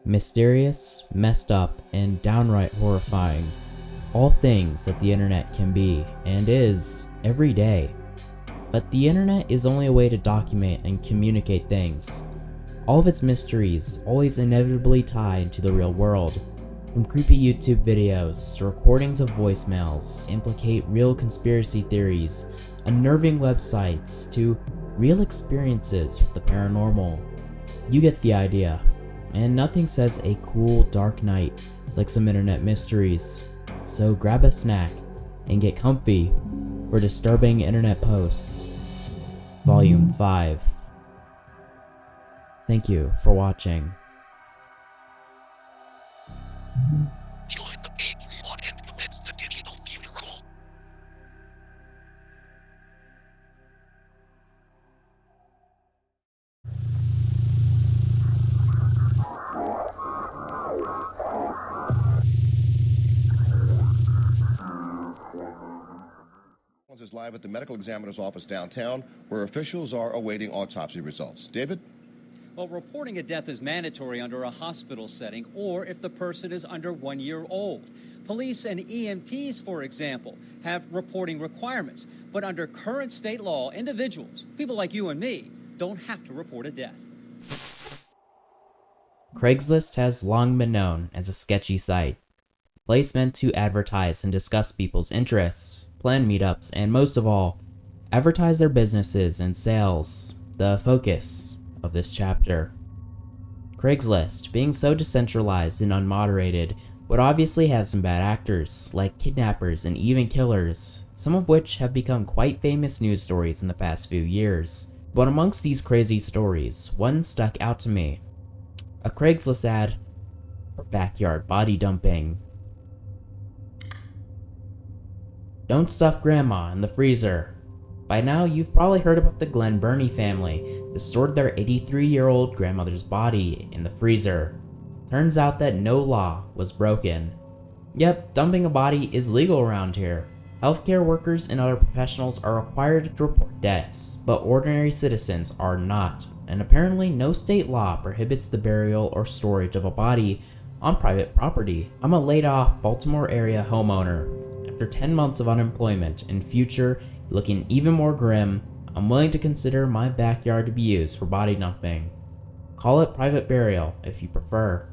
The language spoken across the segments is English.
Mysterious, messed up, and downright horrifying. All things that the internet can be, and is, every day. But the internet is only a way to document and communicate things. All of its mysteries always inevitably tie into the real world. From creepy YouTube videos to recordings of voicemails, implicate real conspiracy theories, unnerving websites, to real experiences with the paranormal. You get the idea. And nothing says a cool, dark night like some internet mysteries. So grab a snack and get comfy for Disturbing Internet Posts, Volume 5. Thank you for watching. Join the Patreon and commence the digital funeral. Is live at the medical examiner's office downtown, where officials are awaiting autopsy results. David? Well, reporting a death is mandatory under a hospital setting or if the person is under 1 year old. Police and EMTs, for example, have reporting requirements. But under current state law, individuals, people like you and me, don't have to report a death. Craigslist has long been known as a sketchy site, a place meant to advertise and discuss people's interests, plan meetups, and most of all, advertise their businesses and sales, the focus of this chapter. Craigslist, being so decentralized and unmoderated, would obviously have some bad actors, like kidnappers and even killers, some of which have become quite famous news stories in the past few years. But amongst these crazy stories, one stuck out to me. A Craigslist ad for backyard body dumping. Don't stuff grandma in the freezer. By now, you've probably heard about the Glen Burnie family that stored their 83-year-old grandmother's body in the freezer. Turns out that no law was broken. Yep, dumping a body is legal around here. Healthcare workers and other professionals are required to report deaths, but ordinary citizens are not. And apparently no state law prohibits the burial or storage of a body on private property. I'm a laid-off Baltimore area homeowner. After 10 months of unemployment and future looking even more grim, I'm willing to consider my backyard to be used for body dumping. Call it private burial if you prefer.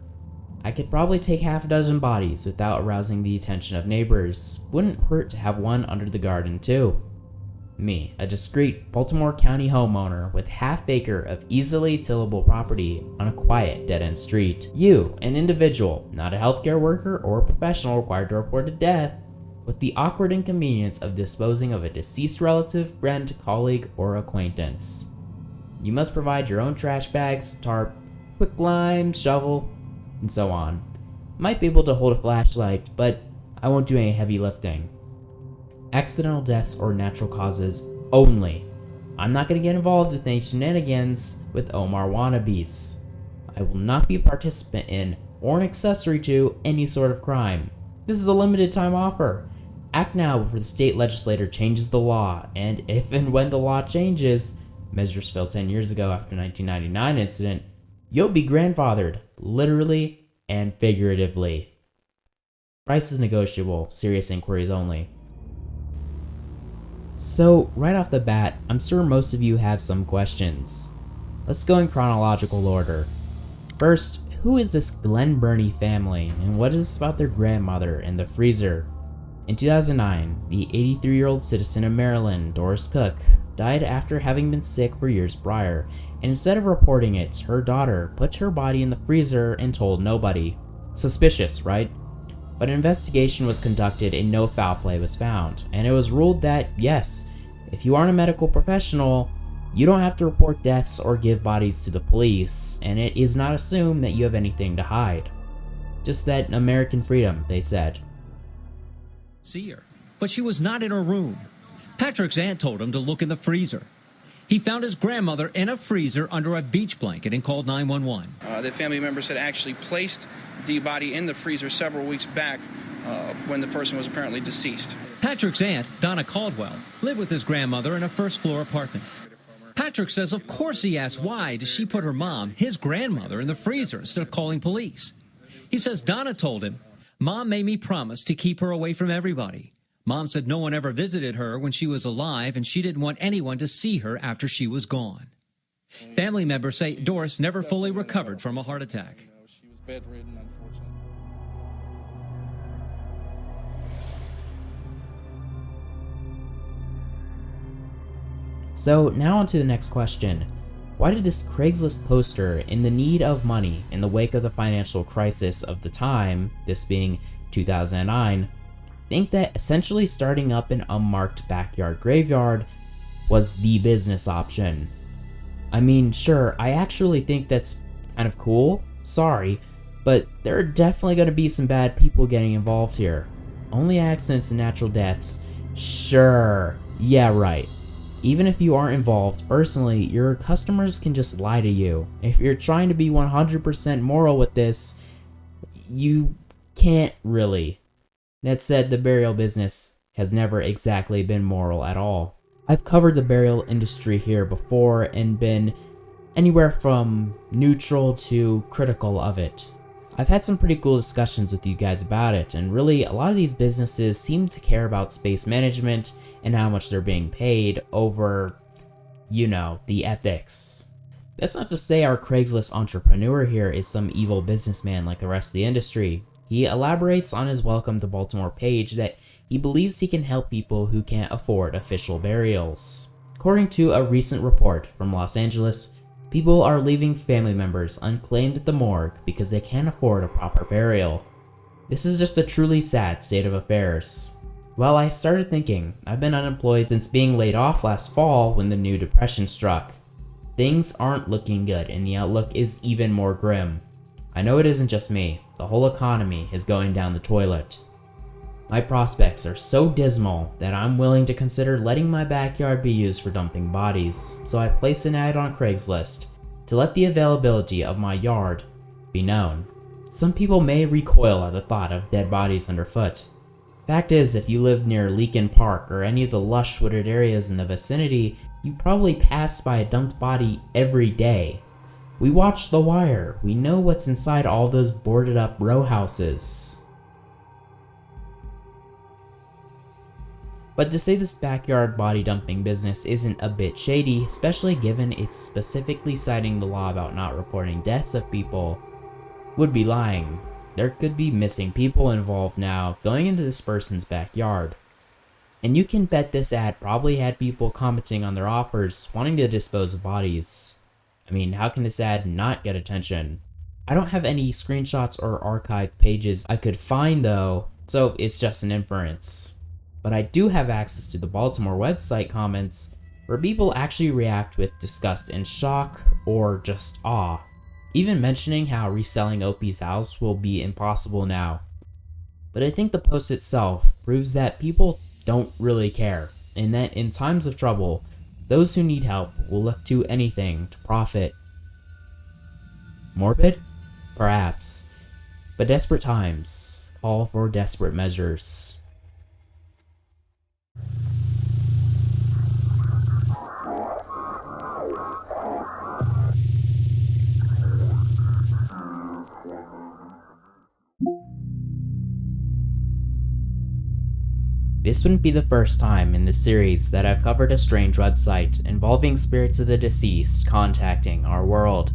I could probably take half a dozen bodies without arousing the attention of neighbors. Wouldn't hurt to have one under the garden too. Me, a discreet Baltimore County homeowner with half-acre of easily tillable property on a quiet dead-end street. You, an individual, not a healthcare worker or a professional required to report a death, with the awkward inconvenience of disposing of a deceased relative, friend, colleague, or acquaintance. You must provide your own trash bags, tarp, quicklime, shovel, and so on. Might be able to hold a flashlight, but I won't do any heavy lifting. Accidental deaths or natural causes only. I'm not going to get involved with any shenanigans with Omar wannabes. I will not be a participant in or an accessory to any sort of crime. This is a limited time offer. Act now before the state legislature changes the law, and if and when the law changes, measures fell 10 years ago after 1999 incident, you'll be grandfathered, literally and figuratively. Price is negotiable, serious inquiries only. So, right off the bat, I'm sure most of you have some questions. Let's go in chronological order. First, who is this Glen Burnie family, and what is this about their grandmother in the freezer? In 2009, the 83-year-old citizen of Maryland, Doris Cook, died after having been sick for years prior, and instead of reporting it, her daughter put her body in the freezer and told nobody. Suspicious, right? But an investigation was conducted and no foul play was found, and it was ruled that, yes, if you aren't a medical professional, you don't have to report deaths or give bodies to the police, and it is not assumed that you have anything to hide. Just that American freedom, they said. See her, but she was not in her room. Patrick's aunt told him to look in the freezer. He found his grandmother in a freezer under a beach blanket and called 911. The family members had actually placed the body in the freezer several weeks back when the person was apparently deceased. Patrick's aunt, Donna Caldwell, lived with his grandmother in a first-floor apartment. Patrick says of course he asked why does she put her mom, his grandmother, in the freezer instead of calling police. He says Donna told him, "Mom made me promise to keep her away from everybody. Mom said no one ever visited her when she was alive and she didn't want anyone to see her after she was gone." Family members say Doris never fully recovered from a heart attack. She was bedridden, unfortunately. So now on to the next question. Why did this Craigslist poster, in the need of money in the wake of the financial crisis of the time, this being 2009, think that essentially starting up an unmarked backyard graveyard was the business option? I mean, sure, I actually think that's kind of cool, sorry, but there are definitely going to be some bad people getting involved here. Only accidents and natural deaths, sure, yeah right. Even if you aren't involved personally, your customers can just lie to you. If you're trying to be 100% moral with this, you can't really. That said, the burial business has never exactly been moral at all. I've covered the burial industry here before and been anywhere from neutral to critical of it. I've had some pretty cool discussions with you guys about it, and really a lot of these businesses seem to care about space management and how much they're being paid over, you know, the ethics. That's not to say our Craigslist entrepreneur here is some evil businessman like the rest of the industry. He elaborates on his Welcome to Baltimore page that he believes he can help people who can't afford official burials. According to a recent report from Los Angeles, people are leaving family members unclaimed at the morgue because they can't afford a proper burial. This is just a truly sad state of affairs. Well, I started thinking, I've been unemployed since being laid off last fall when the new depression struck. Things aren't looking good and the outlook is even more grim. I know it isn't just me, the whole economy is going down the toilet. My prospects are so dismal that I'm willing to consider letting my backyard be used for dumping bodies, so I placed an ad on Craigslist to let the availability of my yard be known. Some people may recoil at the thought of dead bodies underfoot. Fact is, if you live near Leakin Park or any of the lush wooded areas in the vicinity, you probably pass by a dumped body every day. We watch The Wire, we know what's inside all those boarded up row houses. But to say this backyard body dumping business isn't a bit shady, especially given it's specifically citing the law about not reporting deaths of people, would be lying. There could be missing people involved now going into this person's backyard. And you can bet this ad probably had people commenting on their offers wanting to dispose of bodies. I mean, how can this ad not get attention? I don't have any screenshots or archived pages I could find though, so it's just an inference. But I do have access to the Baltimore website comments where people actually react with disgust and shock or just awe, even mentioning how reselling Opie's house will be impossible now. But I think the post itself proves that people don't really care, and that in times of trouble, those who need help will look to anything to profit. Morbid? Perhaps. But desperate times call for desperate measures. This wouldn't be the first time in this series that I've covered a strange website involving spirits of the deceased contacting our world.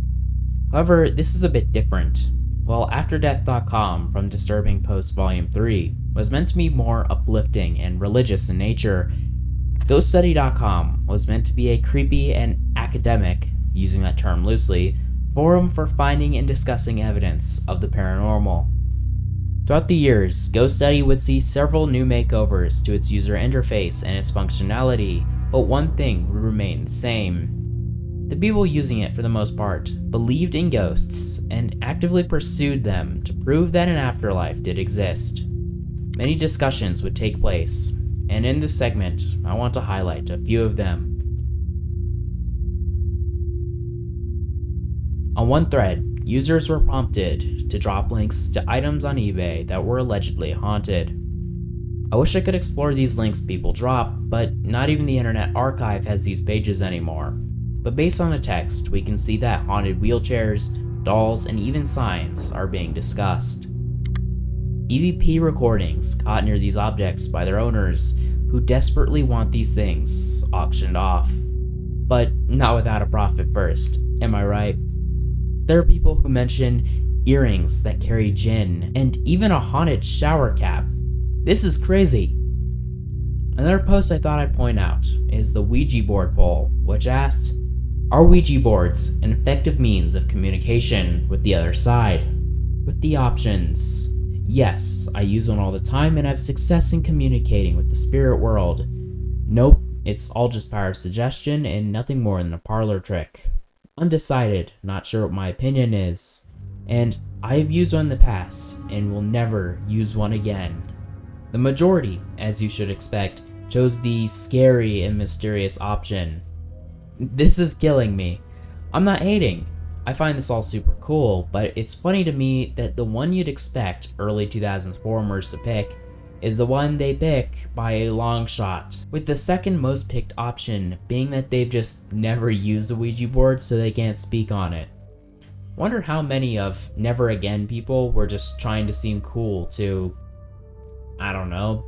However, this is a bit different. While AfterDeath.com from Disturbing Post Volume 3 was meant to be more uplifting and religious in nature, GhostStudy.com was meant to be a creepy and academic, using that term loosely, forum for finding and discussing evidence of the paranormal. Throughout the years, GhostStudy would see several new makeovers to its user interface and its functionality, but one thing would remain the same. The people using it, for the most part, believed in ghosts and actively pursued them to prove that an afterlife did exist. Many discussions would take place, and in this segment, I want to highlight a few of them. On one thread, users were prompted to drop links to items on eBay that were allegedly haunted. I wish I could explore these links people drop, but not even the Internet Archive has these pages anymore. but based on the text, we can see that haunted wheelchairs, dolls, and even signs are being discussed. EVP recordings caught near these objects by their owners, who desperately want these things auctioned off. But not without a profit first, am I right? There are people who mention earrings that carry jinn, and even a haunted shower cap. This is crazy. Another post I thought I'd point out is the Ouija board poll, which asked, are Ouija boards an effective means of communication with the other side? With the options, yes, I use one all the time and have success in communicating with the spirit world. Nope, it's all just power of suggestion and nothing more than a parlor trick. Undecided, not sure what my opinion is. And I've used one in the past and will never use one again. The majority, as you should expect, chose the scary and mysterious option. This is killing me. I'm not hating. I find this all super cool, but it's funny to me that the one you'd expect early 2000s forumers to pick is the one they pick by a long shot, with the second most picked option being that they've just never used a Ouija board so they can't speak on it. Wonder how many of never again people were just trying to seem cool to, I don't know,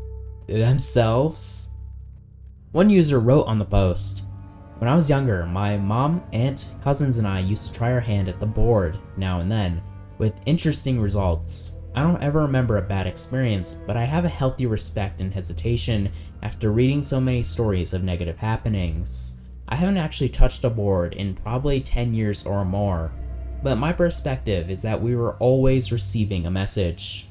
themselves? One user wrote on the post, when I was younger, my mom, aunt, cousins, and I used to try our hand at the board now and then, with interesting results. I don't ever remember a bad experience, but I have a healthy respect and hesitation after reading so many stories of negative happenings. I haven't actually touched a board in probably 10 years or more, but my perspective is that we were always receiving a message.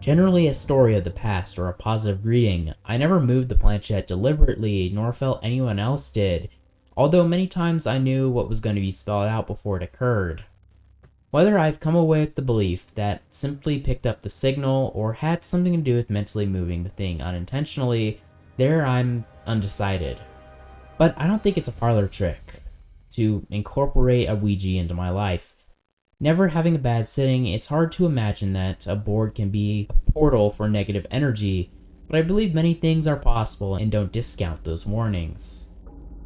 Generally a story of the past or a positive greeting. I never moved the planchette deliberately, nor felt anyone else did, although many times I knew what was going to be spelled out before it occurred. Whether I've come away with the belief that simply picked up the signal or had something to do with mentally moving the thing unintentionally, there I'm undecided. But I don't think it's a parlor trick to incorporate a Ouija into my life. Never having a bad sitting, it's hard to imagine that a board can be a portal for negative energy, but I believe many things are possible and don't discount those warnings.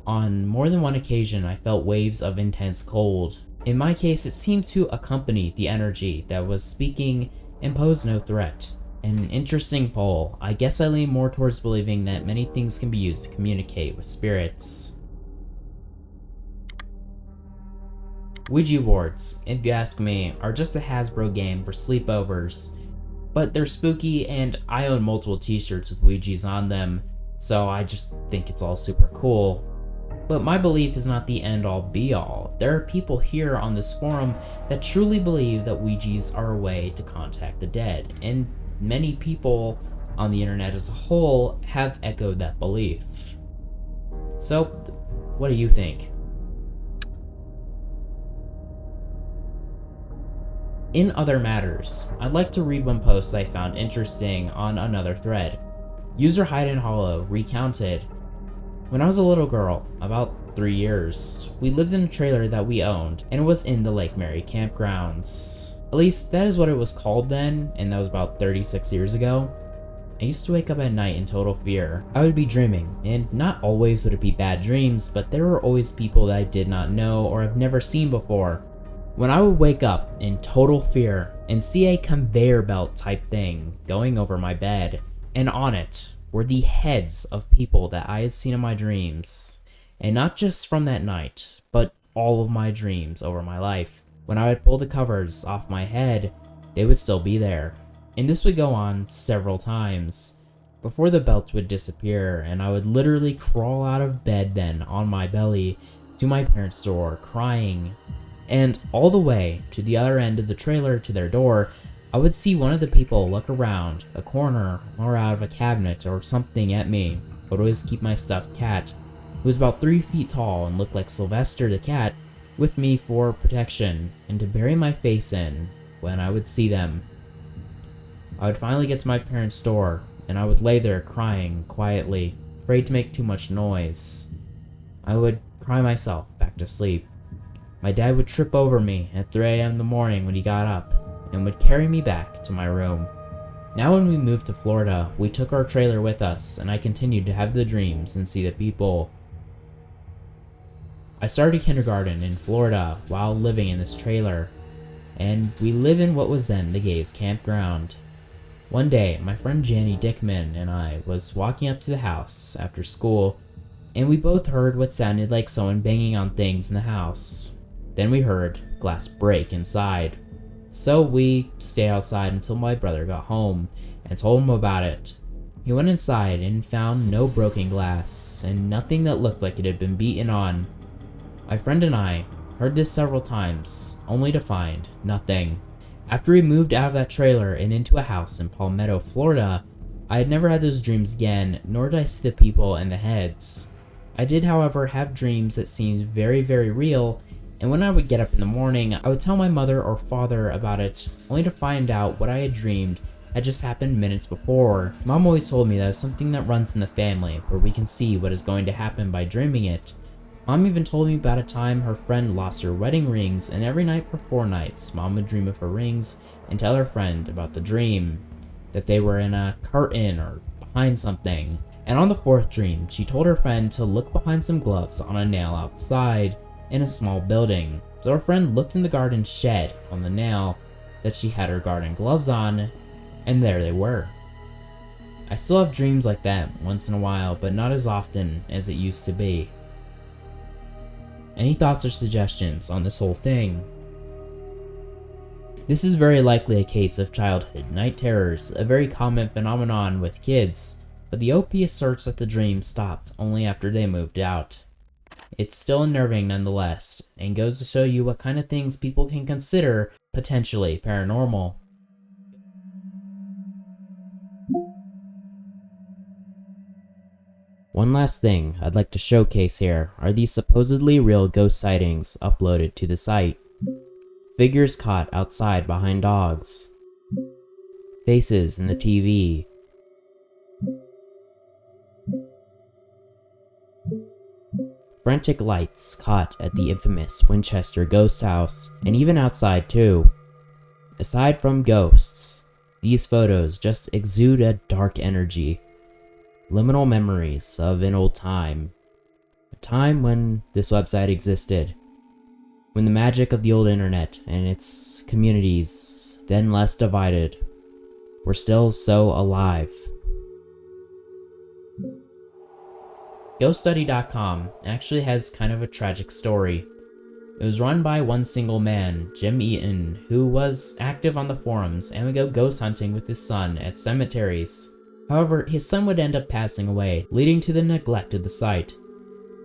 On more than one occasion, I felt waves of intense cold. In my case, it seemed to accompany the energy that was speaking and posed no threat. An interesting poll. I guess I lean more towards believing that many things can be used to communicate with spirits. Ouija boards, if you ask me, are just a Hasbro game for sleepovers, but they're spooky and I own multiple t-shirts with Ouijas on them, so I just think it's all super cool. But my belief is not the end-all be-all. There are people here on this forum that truly believe that Ouijas are a way to contact the dead, and many people on the internet as a whole have echoed that belief. So, what do you think? In other matters, I'd like to read one post I found interesting on another thread. User Hide and Hollow recounted, when I was a little girl, about 3 years, we lived in a trailer that we owned, and it was in the Lake Mary campgrounds. At least that is what it was called then, and that was about 36 years ago. I used to wake up at night in total fear. I would be dreaming, and not always would it be bad dreams, but there were always people that I did not know or have never seen before. When I would wake up in total fear and see a conveyor belt type thing going over my bed, and on it were the heads of people that I had seen in my dreams, and not just from that night, but all of my dreams over my life. When I would pull the covers off my head, they would still be there, and this would go on several times before the belt would disappear, and I would literally crawl out of bed then on my belly to my parents' door crying. And all the way to the other end of the trailer to their door, I would see one of the people look around a corner or out of a cabinet or something at me. I would always keep my stuffed cat, who was about 3 feet tall and looked like Sylvester the cat, with me for protection and to bury my face in when I would see them. I would finally get to my parents' door, and I would lay there crying quietly, afraid to make too much noise. I would cry myself back to sleep. My dad would trip over me at 3 a.m. in the morning when he got up, and would carry me back to my room. Now when we moved to Florida, we took our trailer with us, and I continued to have the dreams and see the people. I started kindergarten in Florida while living in this trailer, and we live in what was then the gays' campground. One day, my friend Janny Dickman and I was walking up to the house after school, and we both heard what sounded like someone banging on things in the house. Then we heard glass break inside. So we stayed outside until my brother got home and told him about it. He went inside and found no broken glass and nothing that looked like it had been beaten on. My friend and I heard this several times, only to find nothing. After we moved out of that trailer and into a house in Palmetto, Florida, I had never had those dreams again, nor did I see the people and the heads. I did, however, have dreams that seemed very, very real, and when I would get up in the morning, I would tell my mother or father about it, only to find out what I had dreamed had just happened minutes before. Mom always told me that it was something that runs in the family, where we can see what is going to happen by dreaming it. Mom even told me about a time her friend lost her wedding rings, and every night for 4 nights, Mom would dream of her rings and tell her friend about the dream, that they were in a curtain or behind something. And on the 4th dream, she told her friend to look behind some gloves on a nail outside in a small building. So her friend looked in the garden shed on the nail that she had her garden gloves on, and there they were. I still have dreams like that once in a while, but not as often as it used to be. Any thoughts or suggestions on this whole thing? This is very likely a case of childhood night terrors, a very common phenomenon with kids, but the OP asserts that the dream stopped only after they moved out. It's still unnerving nonetheless, and goes to show you what kind of things people can consider potentially paranormal. One last thing I'd like to showcase here are these supposedly real ghost sightings uploaded to the site. Figures caught outside behind dogs. Faces in the TV. Frantic lights caught at the infamous Winchester ghost house, and even outside too. Aside from ghosts, these photos just exude a dark energy. Liminal memories of an old time. A time when this website existed. When the magic of the old internet and its communities, then less divided, were still so alive. GhostStudy.com actually has kind of a tragic story. It was run by one single man, Jim Eaton, who was active on the forums and would go ghost hunting with his son at cemeteries. However, his son would end up passing away, leading to the neglect of the site.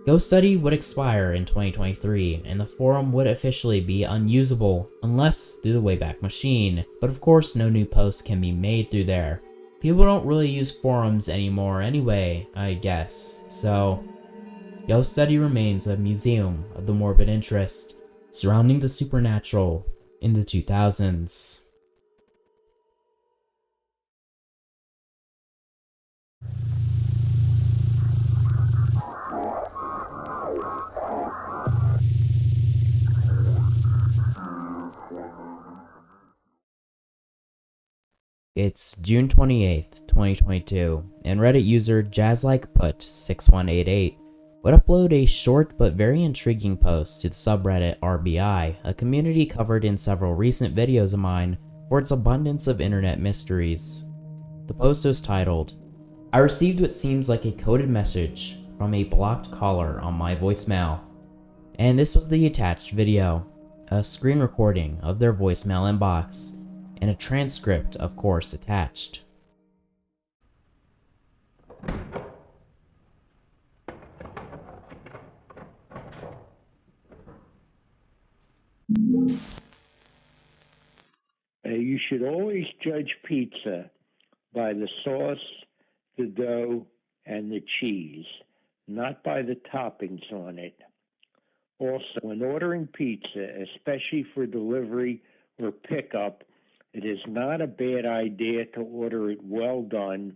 Ghost Study would expire in 2023, and the forum would officially be unusable, unless through the Wayback Machine, but of course no new posts can be made through there. People don't really use forums anymore anyway, I guess, so Ghost Study remains a museum of the morbid interest surrounding the supernatural in the 2000s. It's June 28th, 2022, and Reddit user JazzLikePut6188 would upload a short but very intriguing post to the subreddit RBI, a community covered in several recent videos of mine for its abundance of internet mysteries. The post was titled, "I received what seems like a coded message from a blocked caller on my voicemail." And this was the attached video, a screen recording of their voicemail inbox, and a transcript, of course, attached. You should always judge pizza by the sauce, the dough, and the cheese, not by the toppings on it. Also, when ordering pizza, especially for delivery or pickup, it is not a bad idea to order it well done,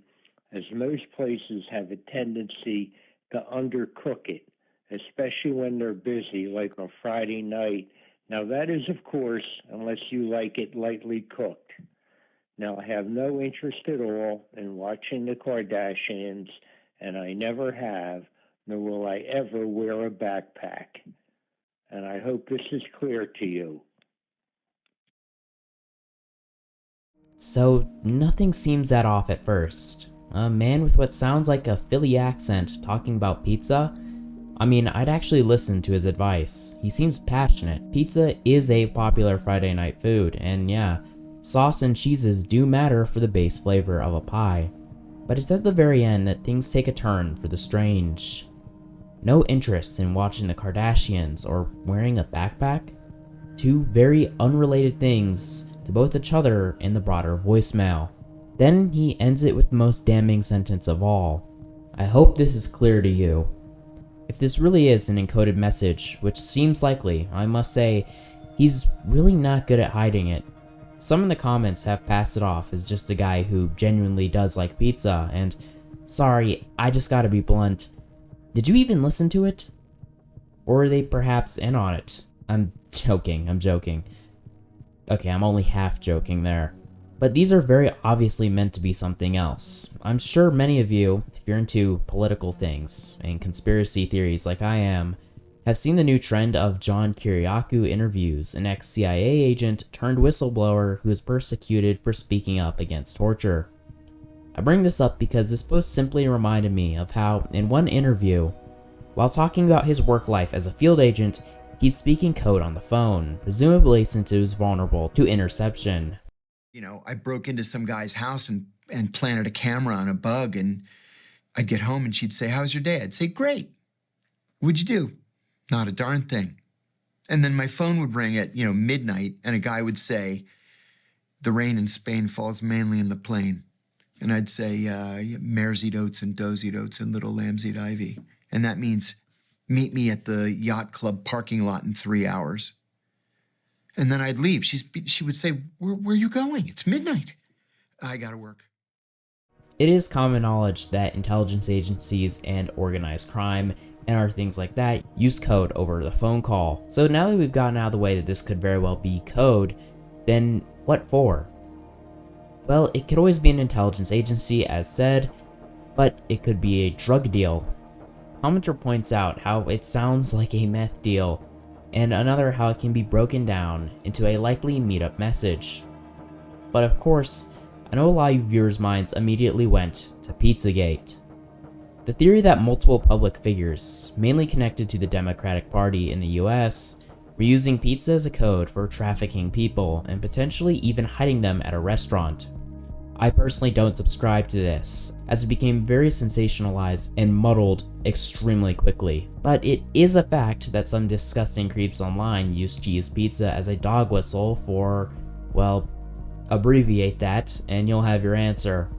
as most places have a tendency to undercook it, especially when they're busy, like on Friday night. Now, that is, of course, unless you like it lightly cooked. Now, I have no interest at all in watching the Kardashians, and I never have, nor will I ever wear a backpack. and I hope this is clear to you. So, nothing seems that off at first. A man with what sounds like a Philly accent talking about pizza? I mean, I'd actually listen to his advice. He seems passionate. Pizza is a popular Friday night food, and yeah, sauce and cheeses do matter for the base flavor of a pie. But it's at the very end that things take a turn for the strange. No interest in watching the Kardashians or wearing a backpack? Two very unrelated things to both each other in the broader voicemail. Then he ends it with the most damning sentence of all. I hope this is clear to you. If this really is an encoded message, which seems likely, I must say, he's really not good at hiding it. Some in the comments have passed it off as just a guy who genuinely does like pizza, and sorry, I just gotta be blunt. Did you even listen to it? Or are they perhaps in on it? I'm joking. Okay, I'm only half joking there. But these are very obviously meant to be something else. I'm sure many of you, if you're into political things and conspiracy theories like I am, have seen the new trend of John Kiriakou interviews, an ex-CIA agent turned whistleblower who is persecuted for speaking up against torture. I bring this up because this post simply reminded me of how, in one interview, while talking about his work life as a field agent, he's speaking code on the phone, presumably since it was vulnerable to interception. You know, I broke into some guy's house and planted a camera on a bug, and I'd get home and she'd say, "How's your day?" I'd say, "Great." "What'd you do?" "Not a darn thing." And then my phone would ring at, midnight, and a guy would say, "The rain in Spain falls mainly in the plain." And I'd say, "Mares eat oats and does eat oats and little lambs eat ivy." And that means meet me at the yacht club parking lot in 3 hours. And then I'd leave. She would say, where are you going? It's midnight. I gotta work. It is common knowledge that intelligence agencies and organized crime and other things like that use code over the phone call. So now that we've gotten out of the way that this could very well be code, then what for? Well, it could always be an intelligence agency, as said, but it could be a drug deal. Commenter points out how it sounds like a meth deal, and another how it can be broken down into a likely meetup message. But of course, I know a lot of viewers' minds immediately went to Pizzagate. The theory that multiple public figures, mainly connected to the Democratic Party in the US, were using pizza as a code for trafficking people and potentially even hiding them at a restaurant. I personally don't subscribe to this, as it became very sensationalized and muddled extremely quickly. But it is a fact that some disgusting creeps online use cheese pizza as a dog whistle for, well, abbreviate that and you'll have your answer.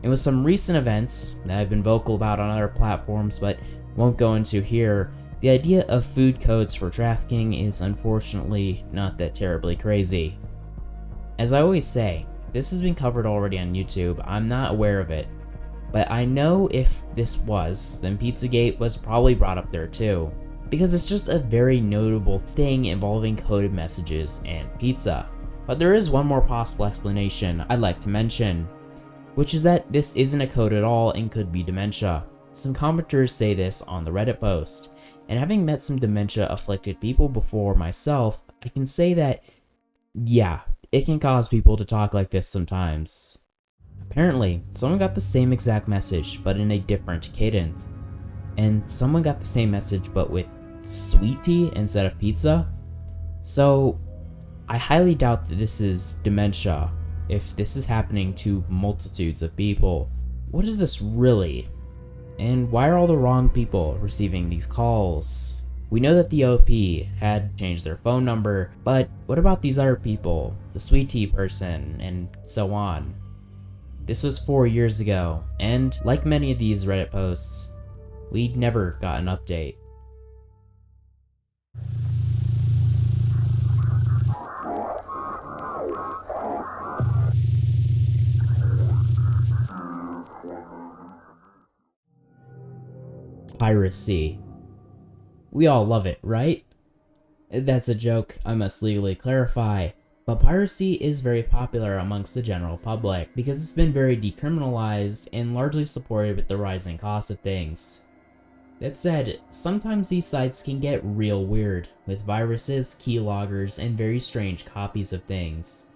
And with some recent events that I've been vocal about on other platforms but won't go into here, the idea of food codes for trafficking is unfortunately not that terribly crazy. As I always say, this has been covered already on YouTube. I'm not aware of it, but I know if this was, then Pizzagate was probably brought up there too, because it's just a very notable thing involving coded messages and pizza. But there is one more possible explanation I'd like to mention, which is that this isn't a code at all and could be dementia. Some commenters say this on the Reddit post, and having met some dementia afflicted people before myself, I can say that, yeah, it can cause people to talk like this sometimes. Apparently, someone got the same exact message, but in a different cadence. And someone got the same message, but with sweet tea instead of pizza. So, I highly doubt that this is dementia, if this is happening to multitudes of people. What is this really? And why are all the wrong people receiving these calls? We know that the OP had changed their phone number, but what about these other people, the sweet tea person, and so on? This was 4 years ago, and like many of these Reddit posts, we never got an update. Piracy. We all love it, right? That's a joke, I must legally clarify, but piracy is very popular amongst the general public because it's been very decriminalized and largely supported with the rising cost of things. That said, sometimes these sites can get real weird, with viruses, keyloggers, and very strange copies of things.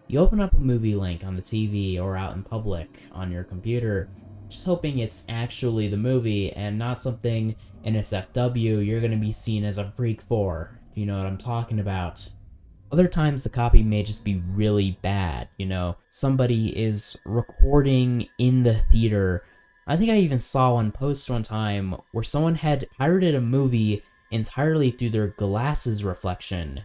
You open up a movie link on the TV or out in public on your computer, just hoping it's actually the movie and not something NSFW you're gonna be seen as a freak for, if you know what I'm talking about. Other times the copy may just be really bad, somebody is recording in the theater. I think I even saw one post one time where someone had pirated a movie entirely through their glasses reflection.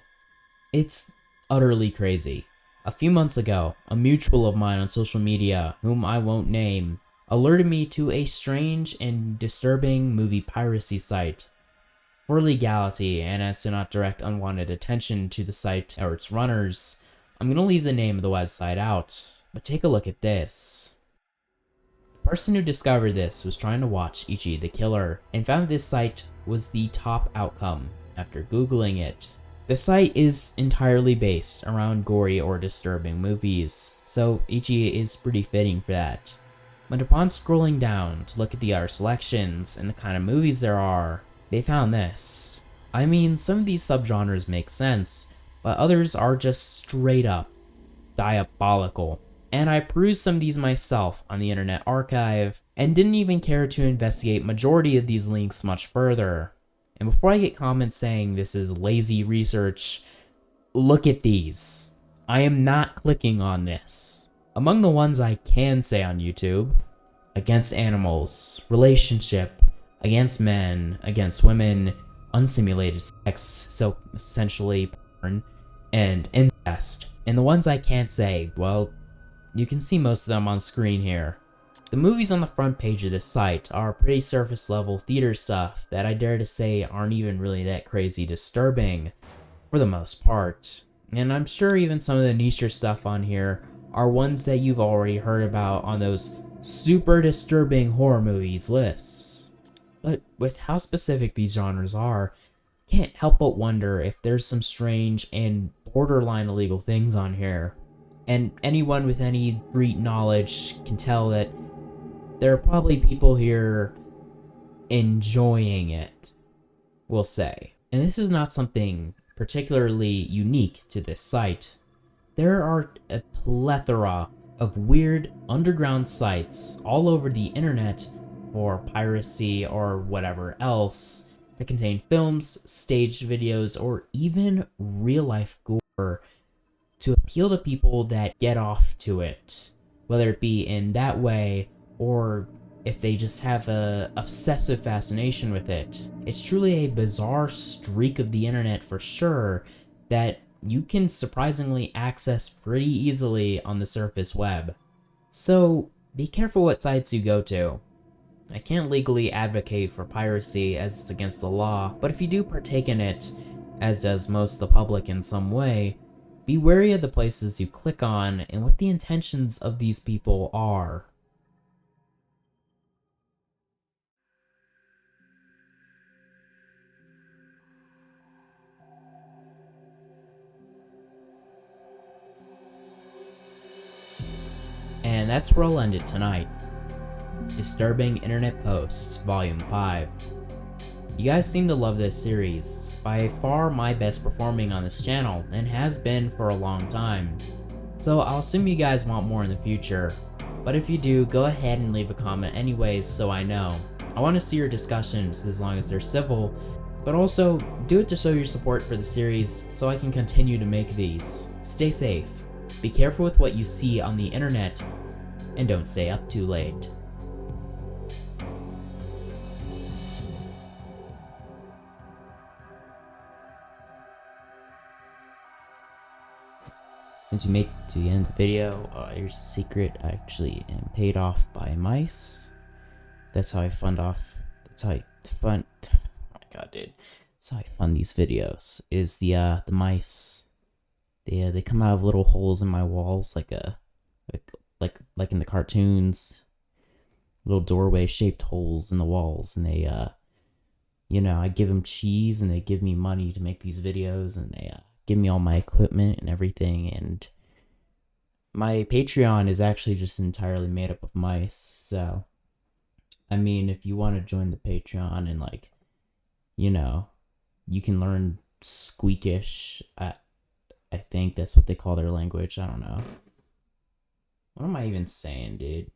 It's utterly crazy. A few months ago, a mutual of mine on social media, whom I won't name, alerted me to a strange and disturbing movie piracy site. For legality, and as to not direct unwanted attention to the site or its runners, I'm going to leave the name of the website out, but take a look at this. The person who discovered this was trying to watch Ichi the Killer, and found this site was the top outcome after Googling it. The site is entirely based around gory or disturbing movies, so Ichi is pretty fitting for that. But upon scrolling down to look at the other selections and the kind of movies there are, they found this. I mean, some of these subgenres make sense, but others are just straight up diabolical. And I perused some of these myself on the Internet Archive, and didn't even care to investigate majority of these links much further. And before I get comments saying this is lazy research, look at these. I am not clicking on this. Among the ones I can say on YouTube, against animals, relationship, against men, against women, unsimulated sex, so essentially porn, and incest. And the ones I can't say, well, you can see most of them on screen here. The movies on the front page of this site are pretty surface level theater stuff that I dare to say aren't even really that crazy disturbing, for the most part. And I'm sure even some of the nicher stuff on here are ones that you've already heard about on those super disturbing horror movies lists. But with how specific these genres are, I can't help but wonder if there's some strange and borderline illegal things on here. And anyone with any street knowledge can tell that there are probably people here enjoying it, we'll say. And this is not something particularly unique to this site. There are a plethora of weird underground sites all over the internet for piracy or whatever else that contain films, staged videos, or even real-life gore to appeal to people that get off to it, whether it be in that way or if they just have a obsessive fascination with it. It's truly a bizarre streak of the internet for sure that you can surprisingly access pretty easily on the surface web. So be careful what sites you go to. I can't legally advocate for piracy as it's against the law, but if you do partake in it, as does most of the public in some way, be wary of the places you click on and what the intentions of these people are. And that's where I'll end it tonight. Disturbing Internet Posts, Volume 5. You guys seem to love this series. It's by far my best performing on this channel, and has been for a long time. So I'll assume you guys want more in the future. But if you do, go ahead and leave a comment anyways so I know. I want to see your discussions as long as they're civil, but also do it to show your support for the series so I can continue to make these. Stay safe, be careful with what you see on the internet, and don't stay up too late. Since you make it to the end of the video, here's a secret. I actually am paid off by mice. That's how I fund oh my god, dude. That's how I fund these videos, is the mice. They come out of little holes in my walls, like in the cartoons. Little doorway shaped holes in the walls, and they, I give them cheese and they give me money to make these videos, and they, give me all my equipment and everything, and my Patreon is actually just entirely made up of mice, so I mean, if you want to join the Patreon and like, you can learn Squeakish. I think that's what they call their language. I don't know. What am I even saying, dude?